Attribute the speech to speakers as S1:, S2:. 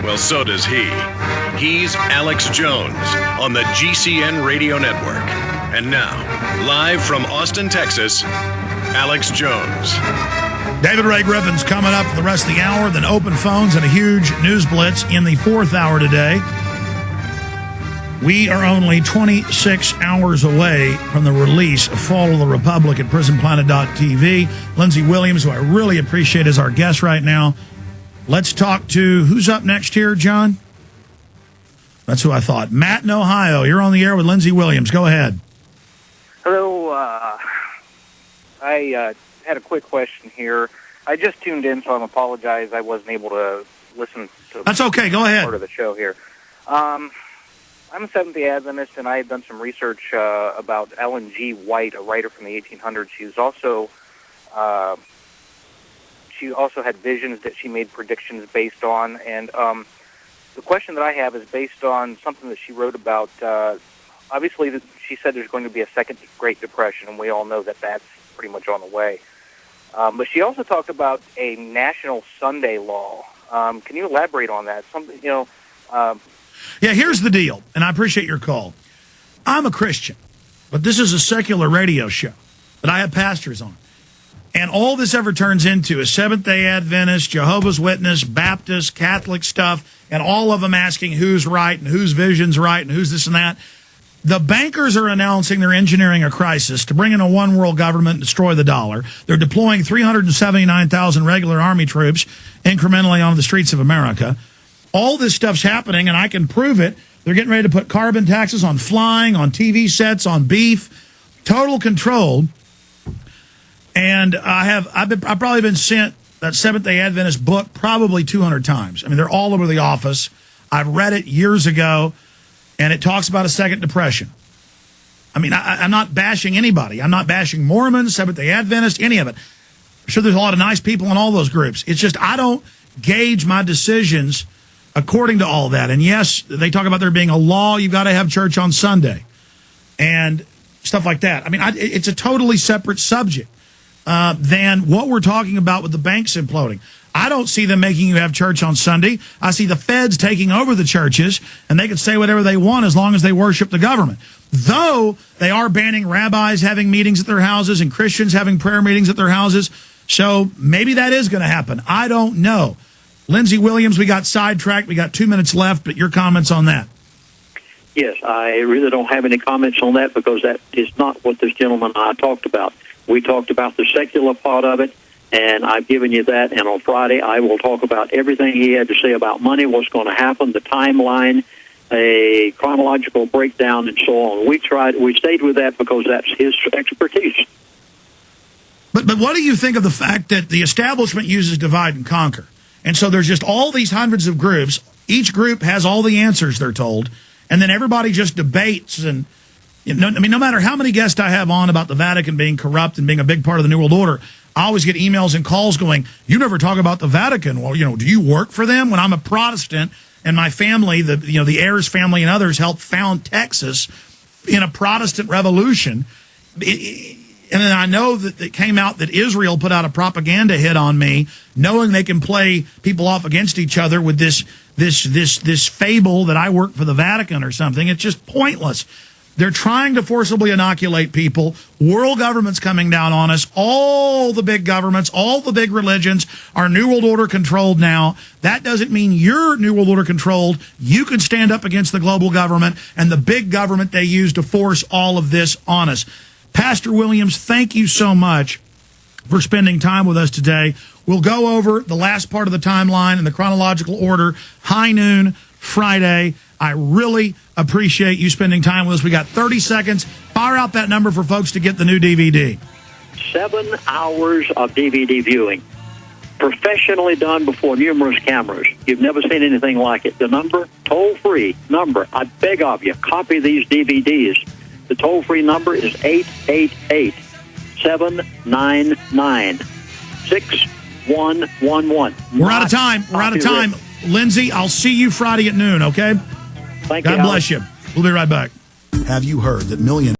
S1: Well, so does he. He's Alex Jones on the GCN Radio Network. And now, live from Austin, Texas, Alex Jones.
S2: David Ray Griffin's coming up for the rest of the hour, then open phones and a huge news blitz in the fourth hour today. We are only 26 hours away from the release of Fall of the Republic at PrisonPlanet.tv. Lindsey Williams, who I really appreciate, is our guest right now. Let's talk to, who's up next here, John? That's who I thought. Matt in Ohio, you're on the air with Lindsey Williams. Go ahead.
S3: Hello. I had a quick question here. I just tuned in, so I apologize. I wasn't able to listen to
S2: That's okay. Go ahead.
S3: part of the show here. I'm a Seventh-day Adventist, and I had done some research about Ellen G. White, a writer from the 1800s. She also had visions that she made predictions based on. And the question that I have is based on something that she wrote about. Obviously, she said there's going to be a second Great Depression, and we all know that that's pretty much on the way. But she also talked about a national Sunday law. Can you elaborate on that? Something,
S2: Yeah, here's the deal, and I appreciate your call. I'm a Christian, but this is a secular radio show that I have pastors on. And all this ever turns into is Seventh-day Adventist, Jehovah's Witness, Baptist, Catholic stuff, and all of them asking who's right and whose vision's right and who's this and that. The bankers are announcing they're engineering a crisis to bring in a one-world government and destroy the dollar. They're deploying 379,000 regular Army troops incrementally onto the streets of America. All this stuff's happening, and I can prove it. They're getting ready to put carbon taxes on flying, on TV sets, on beef. Total control. And I've probably been sent that Seventh-day Adventist book probably 200 times. I mean, they're all over the office. I've read it years ago, and it talks about a second depression. I mean, I'm not bashing anybody. I'm not bashing Mormons, Seventh-day Adventists, any of it. I'm sure there's a lot of nice people in all those groups. It's just I don't gauge my decisions according to all that. And yes, they talk about there being a law, you've got to have church on Sunday and stuff like that. I mean, it's a totally separate subject than what we're talking about with the banks imploding. I don't see them making you have church on Sunday. I see the feds taking over the churches, and they can say whatever they want as long as they worship the government. Though they are banning rabbis having meetings at their houses and Christians having prayer meetings at their houses. So maybe that is going to happen. I don't know. Lindsey Williams, we got sidetracked. We got 2 minutes left, but your comments on that.
S4: Yes, I really don't have any comments on that because that is not what this gentleman and I talked about. We talked about the secular part of it, and I've given you that. And on Friday, I will talk about everything he had to say about money, what's going to happen, the timeline, a chronological breakdown, and so on. We stayed with that because that's his expertise.
S2: But what do you think of the fact that the establishment uses divide and conquer? And so there's just all these hundreds of groups. Each group has all the answers, they're told. And then everybody just debates. And no matter how many guests I have on about the Vatican being corrupt and being a big part of the New World Order, I always get emails and calls going, you never talk about the Vatican. Well, do you work for them? When I'm a Protestant and my family, the Ayers family and others helped found Texas in a Protestant revolution. And then I know that it came out that Israel put out a propaganda hit on me, knowing they can play people off against each other with this fable that I work for the Vatican or something. It's just pointless. They're trying to forcibly inoculate people. World government's coming down on us. All the big governments, all the big religions are New World Order controlled now. That doesn't mean you're New World Order controlled. You can stand up against the global government and the big government they use to force all of this on us. Pastor Williams, thank you so much for spending time with us today. We'll go over the last part of the timeline in the chronological order, high noon, Friday. I really appreciate you spending time with us. We got 30 seconds. Fire out that number for folks to get the new DVD.
S4: 7 hours of DVD viewing. Professionally done before numerous cameras. You've never seen anything like it. The number, toll-free number. I beg of you, copy these DVDs. The toll-free number is 888-799-6111.
S2: We're out of time. We're out of time. Lindsey, I'll see you Friday at noon, okay?
S4: Thank you.
S2: God bless you. We'll be right back. Have you heard that millions